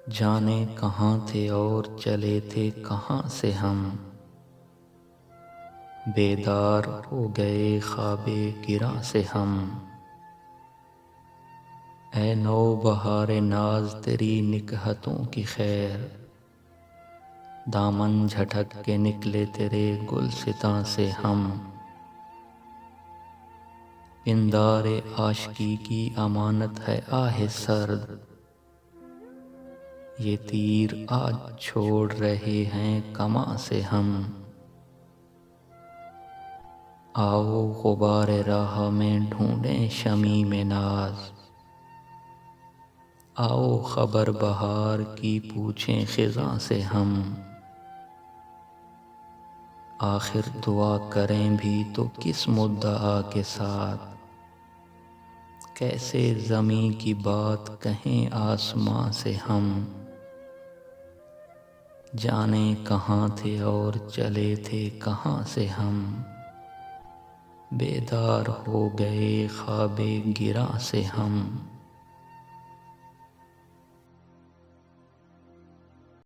جانے کہاں تھے اور چلے تھے کہاں سے ہم، بیدار ہو گئے خواب گراں سے ہم۔ اے نو بہار ناز تیری نکہتوں کی خیر، دامن جھٹک کے نکلے تیرے گلستاں سے ہم۔ پندار عاشقی کی امانت ہے آہ سرد، یہ تیر آج چھوڑ رہے ہیں کماں سے ہم۔ آؤ غبار راہ میں ڈھونڈیں شمیم ناز، آؤ خبر بہار کی پوچھیں خزاں سے ہم۔ آخر دعا کریں بھی تو کس مدعا کے ساتھ، کیسے زمیں کی بات کہیں آسماں سے ہم۔ جانے کہاں تھے اور چلے تھے کہاں سے ہم، بیدار ہو گئے خواب گراں سے ہم۔